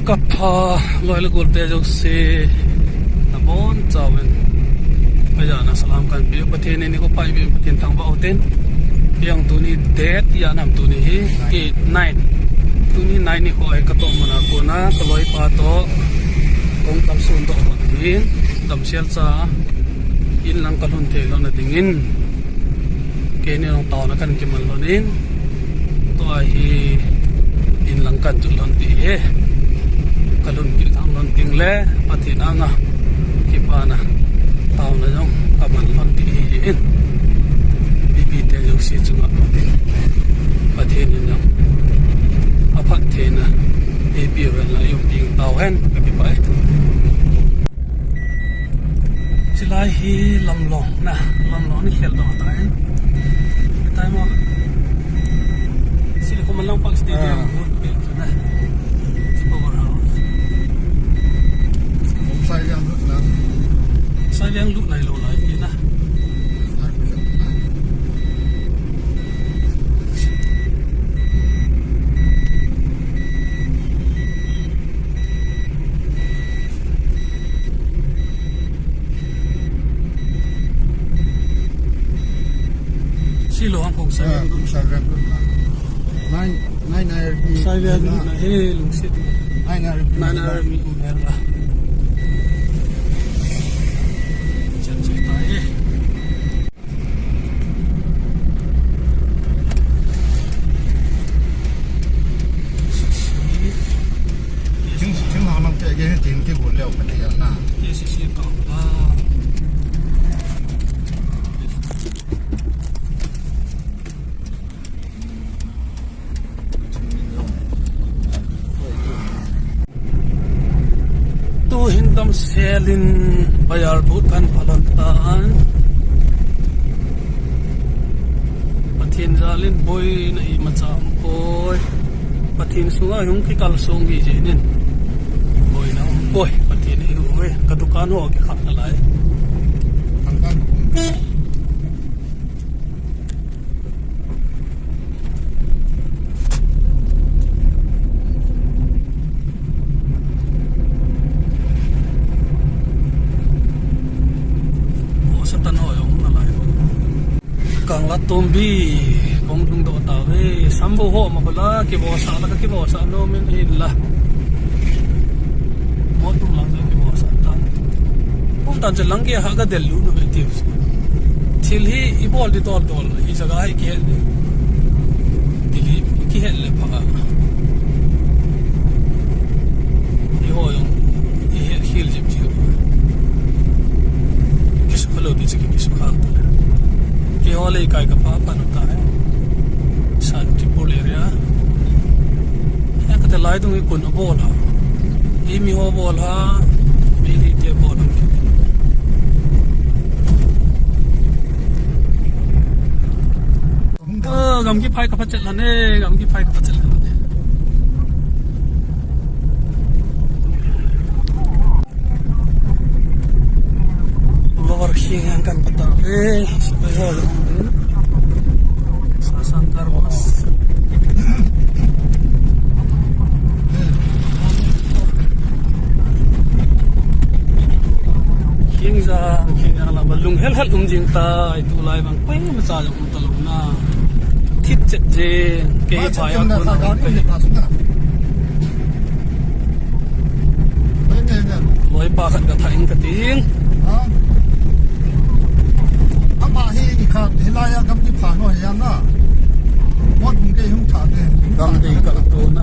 kapha loyal gulte jo se nabon chawen aya na salam kan bi pathen ni ko pai bi pathen thang ba oten yang tu ni det ya nam tu ni hi 8 9 tu ni 9 ni ko ai ka to mana ko na ko loi pa to kong kam sun to in dam sial cha in lang kalun the lo na dingin ke ni long taw na kan ki man lonin to ai hi in lang kan tu lon ti he kalun ki thang lon ting le pathin anga ki pa na taw na jong kaman lon ti in bi te jo si chunga pathin ni jong aphat the na e bi wen la yum ting taw hen ka bi pai silai hi lamlong na lamlong ni khel do ta hen tai mo sili ko man lang pag stadium na power house sai yang lu lai lo lai ni na silo ang kong sai Saiyan na lungsit. Nine mi umera. Jangan tahu. Chính họ làm cái tiền cái buổi leo cái này na. Yes, kau lah. Hindam selin bayar bukan palantan pathin zalin boy na i macham boy pathin sunga yung ki kalsong gi jenin boy na boy pathin hi hoy ka dukan ho ki khat lai kang la tombi kong dung do ta ve sambo ho ma kola ki bo sa la ki bo sa no men illa mo tum lang ki bo sa ta pum tan che lang ke ha ga del lu no ve ti thil hi I bol di tol tol I jaga hi ki hel dili ki hel le pha I ho yong I hil jip ji ki su khalo di chi ki su khal ta ke ole kai ka pa pa ta hai Santipur area ya ka te lai dung I kun bol ha I mi ho bol ha mi ni te bol gam ki phai ka pa chat la ne gam ki phai ka pa chat la ne war hiang kan pata supaya sasangkar was hiang la balung hel jing ta itu lai bang pai ma sa jong talung na thit chet je ke phai ko na loi pa khat ka thaing ka ting mà hi khát hilaya kam ki pha no ya na mon ke hung tha de gam de ka to na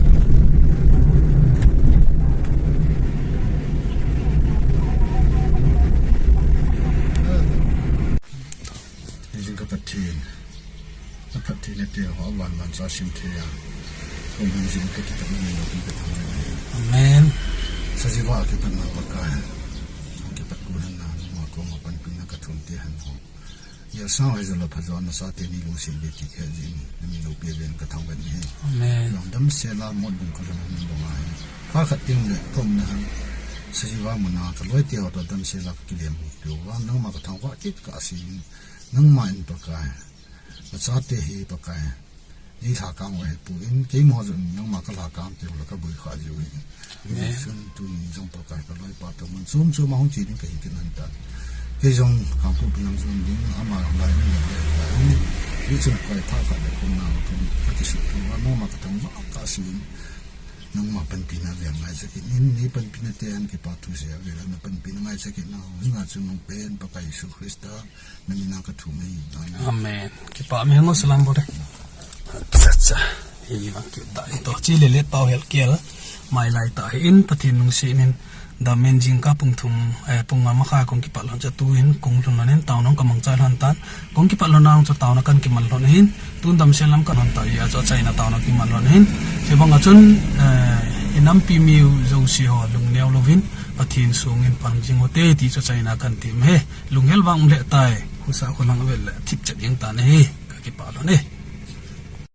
ni ka patin te ho wan sa sim the ya kong bin jin ke ta ni no ki ta amen sa jiwa ke pan na pa ka ke pat ku na ma ko ma pan pin na ka thun te han ho ya sang ai zala phazon na sa te ni lu sin be ti khe jin ni lo pe ven ka thang ben ni amen long dam se la mod bun ka ran ni bonga ai kha khat ting le kom na sa jiwa mu na ka loi te ho to dam se la ki lem tu wa na ma ka thang wa kit ka si nang ma in pa ka ma sa te hi pa ka นี่ถากางไว้ปูอินเกี่ยมหัวจนน้องมาก็ลากางเดียวแล้วก็บุยขาอยู่นี่ส่วนตัวนี้จงประกายก็ลอยปาตัวมันซูมมาห้องจีนก็เห็นกันนั่นแต่ที่จงหางผู้เป็นน้ำส่วนดิ้งอามาลายนี่เลยนี่จึงคอยท่าขัดเลยคนนาคนปฏิเสธว่าน้องมากระทำว่ากาศินน้องมาเป็นปีนาเรียงไงสักนี่เป็นปีนาเตียนกี่ปาตุเสียเวลาเป็นปีนาไงสักน่าซึ่งอาจจะน้องเป็นประกายสุคริสต์นั่นมีนากระทุ่มไม่อาเมนกี่ปามีหัวสลามบ่ได้จ้ะอีมันคือตายตัวจีเลเตาเฮลเกลไม่ไล่ตายอินปฏินุงสีนินดามินจิงกับปุ่งทุ่มปุ่งมาค่าคงกี่ปัลลอนจะตูอินคงทุ่มนั้นเองตาวน้องกำลังใจหันตันคงกี่ปัลลอนน้องจะตาวนักกันกี่มันลอนหินตุนดำเซลัมกันหันตายอาจจะใจนักตาวนักกี่มันลอนหินเชื่อบังอาจนอิน้ำปีมิวเจ้าสีหอลุงเนียวลูวินปฏินสูงอินปังจิงโอเตตีจะใจนักกันทีมเฮลุงเฮลวังเละตายผู้สาวคนลังเวลทิพย์จัดยังตาเนเฮกี่ปัลลอนเฮ